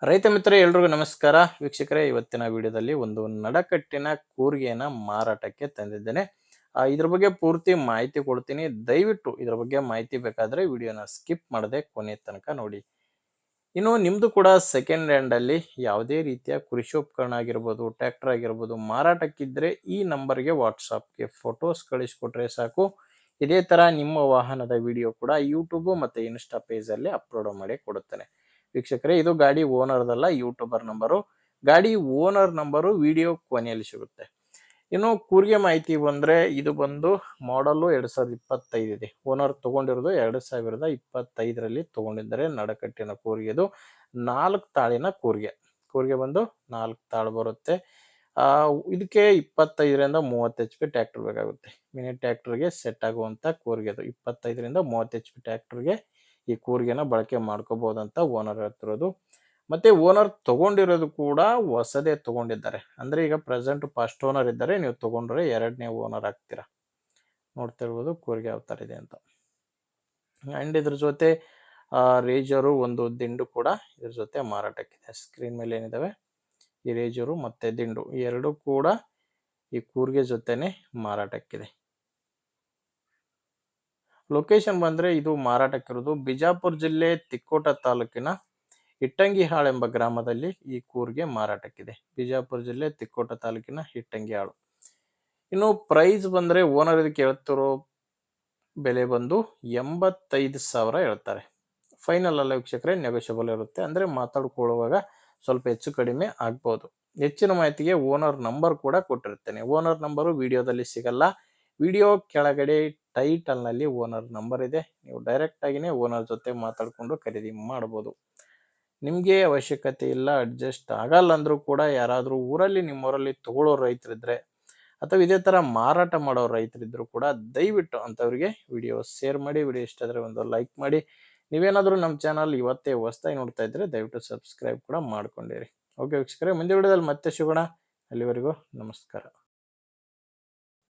ರೈತ ಮಿತ್ರ ಎಲ್ರಿಗೂ ನಮಸ್ಕಾರ ವೀಕ್ಷಕರೇ. ಇವತ್ತಿನ ವಿಡಿಯೋದಲ್ಲಿ ಒಂದು ನಡಕಟ್ಟಿನ ಕೂರಿಗೆಯನ್ನ ಮಾರಾಟಕ್ಕೆ ತಂದಿದ್ದೇನೆ. ಇದ್ರ ಬಗ್ಗೆ ಪೂರ್ತಿ ಮಾಹಿತಿ ಕೊಡ್ತೀನಿ. ದಯವಿಟ್ಟು ಇದ್ರ ಬಗ್ಗೆ ಮಾಹಿತಿ ಬೇಕಾದ್ರೆ ವಿಡಿಯೋನ ಸ್ಕಿಪ್ ಮಾಡದೆ ಕೊನೆ ತನಕ ನೋಡಿ. ಇನ್ನು ನಿಮ್ದು ಕೂಡ ಸೆಕೆಂಡ್ ಹ್ಯಾಂಡ್ ಅಲ್ಲಿ ಯಾವುದೇ ರೀತಿಯ ಕೃಷಿ ಉಪಕರಣ ಆಗಿರ್ಬೋದು, ಟ್ರ್ಯಾಕ್ಟರ್ ಆಗಿರ್ಬೋದು ಮಾರಾಟಕ್ಕಿದ್ರೆ ಈ ನಂಬರ್ಗೆ ವಾಟ್ಸಾಪ್ಗೆ ಫೋಟೋಸ್ ಕಳಿಸ್ಕೊಟ್ರೆ ಸಾಕು. ಇದೇ ತರ ನಿಮ್ಮ ವಾಹನದ ವಿಡಿಯೋ ಕೂಡ ಯೂಟ್ಯೂಬ್ ಮತ್ತೆ ಇನ್ಸ್ಟಾ ಪೇಜ್ ಅಲ್ಲಿ ಅಪ್ಲೋಡ್ ಮಾಡಿ ಕೊಡುತ್ತೇನೆ. ವೀಕ್ಷಕರೇ, ಇದು ಗಾಡಿ ಓನರ್ದಲ್ಲ, ಯೂಟ್ಯೂಬರ್ ನಂಬರು. ಗಾಡಿ ಓನರ್ ನಂಬರು ವಿಡಿಯೋ ಕೊನೆಯಲ್ಲಿ ಸಿಗುತ್ತೆ. ಇನ್ನು ಕೂರಿಗೆ ಮಾಹಿತಿ ಬಂದ್ರೆ ಇದು ಬಂದು ಮಾಡಲು 2025 ಇದೆ. ಓನರ್ ತಗೊಂಡಿರೋದು 2025ರಲ್ಲಿ ತಗೊಂಡಿದ್ದಾರೆ. ನಡಕಟ್ಟಿನ ಕೂರಿಗೆದು 4 ತಾಳಿನ ಕೂರಿಗೆ. ಕೂರಿಗೆ ಬಂದು 4 ತಾಳು ಬರುತ್ತೆ. ಇದಕ್ಕೆ 25ರಿಂದ 30 HP ಟ್ರ್ಯಾಕ್ಟರ್ ಬೇಕಾಗುತ್ತೆ. ಮಿನಿ ಟ್ರ್ಯಾಕ್ಟರ್ಗೆ ಸೆಟ್ ಆಗುವಂತ ಕೂರಿಗೆ ಅದು. 25ರಿಂದ 30 HP ಟ್ರ್ಯಾಕ್ಟರ್ಗೆ ಈ ಕೂರಿಗೆನ ಬಳಕೆ ಮಾಡ್ಕೋಬಹುದಂತ ಓನರ್ ಹೇಳ್ತಿರೋದು. ಮತ್ತೆ ಓನರ್ ತಗೊಂಡಿರೋದು ಕೂಡ ಹೊಸದೇ ತಗೊಂಡಿದ್ದಾರೆ. ಅಂದ್ರೆ ಈಗ ಪ್ರೆಸೆಂಟ್ ಫಸ್ಟ್ ಓನರ್ ಇದ್ದಾರೆ, ನೀವು ತಗೊಂಡ್ರೆ 2ನೇ ಓನರ್ ಆಗ್ತೀರಾ. ನೋಡ್ತಾ ಇರ್ಬೋದು ಕೂರಿಗೆ ಯಾವ ತರ ಇದೆ ಅಂತ. ಅಂಡ್ ಇದ್ರ ಜೊತೆ ರೇಜರು ಒಂದು ದಿಂಡು ಕೂಡ ಇದ್ರ ಜೊತೆ ಮಾರಾಟಕ್ಕಿದೆ. ಸ್ಕ್ರೀನ್ ಮೇಲೆ ಏನಿದಾವೆ ಈ ರೇಜರು ಮತ್ತೆ ದಿಂಡು ಎರಡು ಕೂಡ ಈ ಕೂರಿಗೆ ಜೊತೆನೆ ಮಾರಾಟಕ್ಕಿದೆ. ಲೊಕೇಶನ್ ಬಂದ್ರೆ ಇದು ಮಾರಾಟಕ್ಕಿರೋದು ಬಿಜಾಪುರ ಜಿಲ್ಲೆ ತಿಕೋಟ ತಾಲೂಕಿನ ಹಿಟ್ಟಂಗಿಹಾಳ್ ಎಂಬ ಗ್ರಾಮದಲ್ಲಿ ಈ ಕೂರಿಗೆ ಮಾರಾಟಕ್ಕಿದೆ. ಬಿಜಾಪುರ ಜಿಲ್ಲೆ ತಿಕೋಟ ತಾಲೂಕಿನ ಹಿಟ್ಟಂಗಿಹಾಳು. ಇನ್ನು ಪ್ರೈಸ್ ಬಂದ್ರೆ ಓನರ್ ಇದಕ್ಕೆ ಹೇಳ್ತಿರೋ ಬೆಲೆ ಬಂದು 85,000 ಹೇಳ್ತಾರೆ. ಫೈನಲ್ ಅಲ್ಲ ವೀಕ್ಷಕರೇ, ನೆಗೋಷಿಯಬಲ್ ಇರುತ್ತೆ. ಅಂದ್ರೆ ಮಾತಾಡ್ಕೊಳ್ಳುವಾಗ ಸ್ವಲ್ಪ ಹೆಚ್ಚು ಕಡಿಮೆ ಆಗ್ಬೋದು. ಹೆಚ್ಚಿನ ಮಾಹಿತಿಗೆ ಓನರ್ ನಂಬರ್ ಕೂಡ ಕೊಟ್ಟಿರ್ತೇನೆ. ಓನರ್ ನಂಬರು ವಿಡಿಯೋದಲ್ಲಿ ಸಿಗಲ್ಲ. ವಿಡಿಯೋ ಕೆಳಗಡೆ ಟೈಟಲ್ ನಲ್ಲಿ ಓನರ್ ನಂಬರ್ ಇದೆ. ನೀವು ಡೈರೆಕ್ಟ್ ಆಗಿನೇ ಓನರ್ ಜೊತೆ ಮಾತಾಡ್ಕೊಂಡು ಖರೀದಿ ಮಾಡಬಹುದು. ನಿಮ್ಗೆ ಅವಶ್ಯಕತೆ ಇಲ್ಲ, ಅಡ್ಜಸ್ಟ್ ಆಗಲ್ಲ ಅಂದ್ರೂ ಕೂಡ ಯಾರಾದ್ರೂ ಊರಲ್ಲಿ ನಿಮ್ಮೂರಲ್ಲಿ ತಗೊಳ್ಳೋ ರೈತರಿದ್ರೆ ಅಥವಾ ಇದೇ ತರ ಮಾರಾಟ ಮಾಡೋ ರೈತರಿದ್ರು ಕೂಡ ದಯವಿಟ್ಟು ಅಂತವರಿಗೆ ವಿಡಿಯೋ ಶೇರ್ ಮಾಡಿ. ವಿಡಿಯೋ ಇಷ್ಟ ಆದ್ರೆ ಒಂದು ಲೈಕ್ ಮಾಡಿ. ನೀವೇನಾದ್ರೂ ನಮ್ಮ ಚಾನಲ್ ಇವತ್ತೇ ಹೊಸದಾಗಿ ನೋಡ್ತಾ ಇದ್ರೆ ದಯವಿಟ್ಟು ಸಬ್ಸ್ಕ್ರೈಬ್ ಕೂಡ ಮಾಡ್ಕೊಂಡಿರಿ. ಓಕೆ ವೀಕ್ಷಕರೇ, ಮುಂದೆ ವಿಡಿಯೋದಲ್ಲಿ ಮತ್ತೆ ಸಿಗೋಣ. ಅಲ್ಲಿವರೆಗೂ ನಮಸ್ಕಾರ.